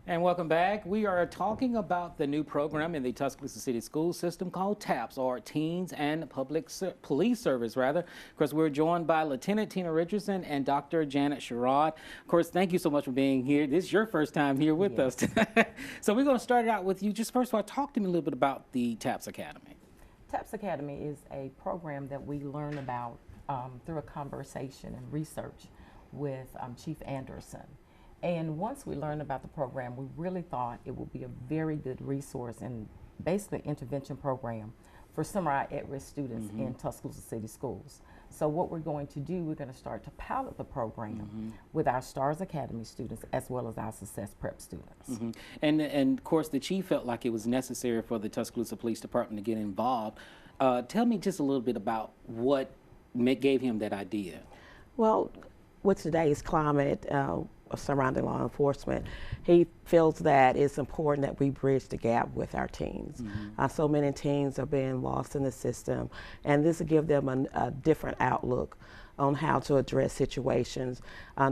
And welcome back. We are talking about the new program in the Tuscaloosa City School System called TAPS, or Teens and Police Service, rather. Of course, we're joined by Lieutenant Tina Richardson and Dr. Janet Sherrod. Of course, thank you so much for being here. This is your first time here with us. So we're going to start it out with you. Just first of all, talk to me a little bit about the TAPS Academy. TAPS Academy is a program that we learn about through a conversation and research with Chief Anderson. And once we learned about the program, we really thought it would be a very good resource and basically intervention program for some of our at-risk students in Tuscaloosa City Schools. So what we're going to do, we're going to start to pilot the program with our STARS Academy students as well as our Success Prep students. And of course, the chief felt like it was necessary for the Tuscaloosa Police Department to get involved. Tell me just a little bit about what gave him that idea. Well, with today's climate surrounding law enforcement, he feels that it's important that we bridge the gap with our teens. So many teens are being lost in the system, and this will give them a different outlook on how to address situations,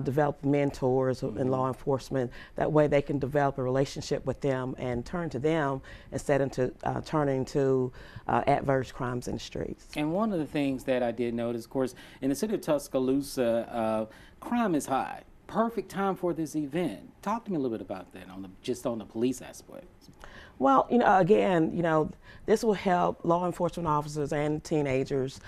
develop mentors in law enforcement. That way they can develop a relationship with them and turn to them instead of turning to adverse crimes in the streets. And one of the things that I did notice, of course, in the city of Tuscaloosa, crime is high. Perfect time for this event. Talk to me a little bit about that, just on the police aspect. Well, again, this will help law enforcement officers and teenagers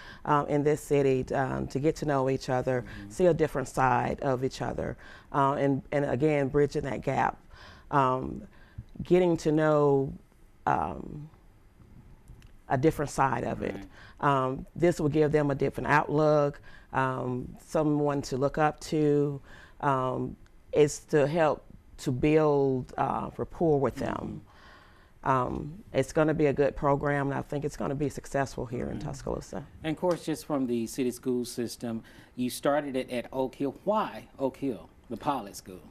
in this city to get to know each other, see a different side of each other, and again, bridging that gap, getting to know a different side of it. This will give them a different outlook, someone to look up to. It's to help to build rapport with them. It's going to be a good program, and I think it's going to be successful here in Tuscaloosa. And of course, just from the city school system, you started it at Oak Hill. Why Oak Hill, the pilot school?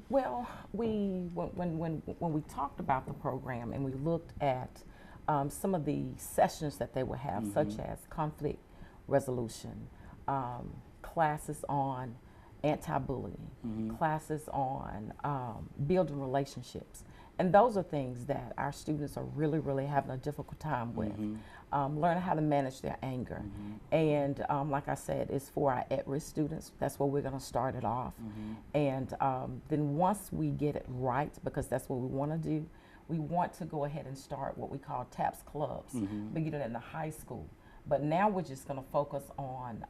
Well, when we talked about the program and we looked at some of the sessions that they would have, such as conflict resolution, classes on anti-bullying, classes on building relationships. And those are things that our students are really having a difficult time with. Learning how to manage their anger. And like I said, it's for our at-risk students. That's where we're going to start it off. And then once we get it right, because that's what we want to do, we want to go ahead and start what we call TAPS clubs, beginning in the high school. But now we're just going to focus on,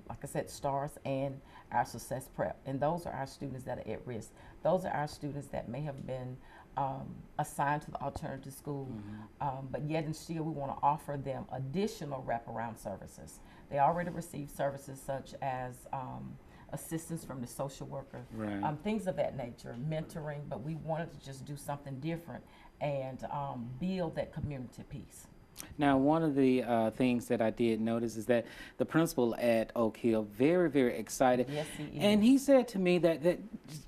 like I said, STARS and our Success Prep. And those are our students that are at risk. Those are our students that may have been assigned to the alternative school, but yet and still we want to offer them additional wraparound services. They already receive services such as assistance from the social worker, things of that nature, mentoring, but we wanted to just do something different and build that community piece. Now, one of the things that I did notice is that the principal at Oak Hill, very excited. Yes, he is. And he said to me that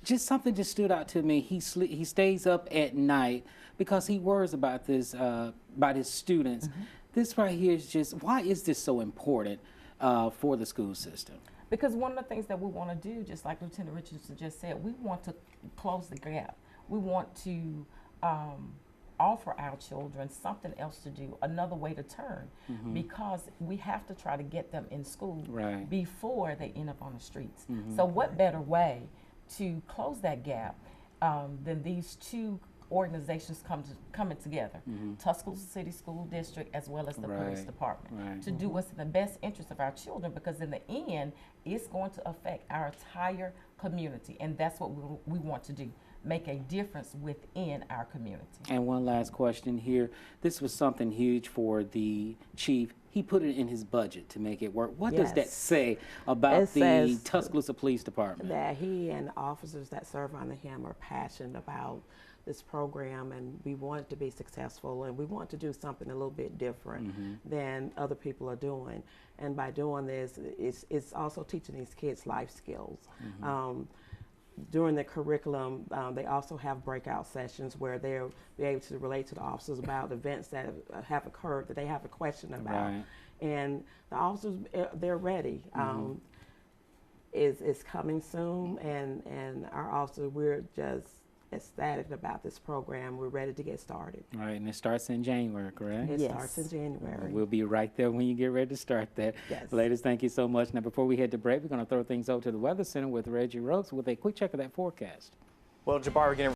just something just stood out to me. He stays up at night because he worries about this, about his students. This right here is just, why is this so important for the school system? Because one of the things that we want to do, just like Lieutenant Richardson just said, we want to close the gap. We want to offer our children something else to do, another way to turn, because we have to try to get them in school before they end up on the streets. So what better way to close that gap than these two organizations coming together, Tuscaloosa City School District as well as the police department, to do what's in the best interest of our children, because in the end, it's going to affect our entire community, and that's what we want to do. Make a difference within our community. And one last question here. This was something huge for the chief. He put it in his budget to make it work. What does that say about the Tuscaloosa Police Department? That he and officers that serve under him are passionate about this program, and we want it to be successful, and we want to do something a little bit different than other people are doing. And by doing this, it's also teaching these kids life skills. During the curriculum, they also have breakout sessions where they'll be able to relate to the officers about events that have occurred that they have a question about. And the officers, they're ready. It's coming soon, and our officers, we're just ecstatic about this program. We're ready to get started. All right, and it starts in January, correct? It Yes. starts in January. We'll be right there when you get ready to start that. Yes. Ladies, thank you so much. Now, before we head to break, we're going to throw things over to the Weather Center with Reggie Rokes with a quick check of that forecast. Well, Jabbar, we're getting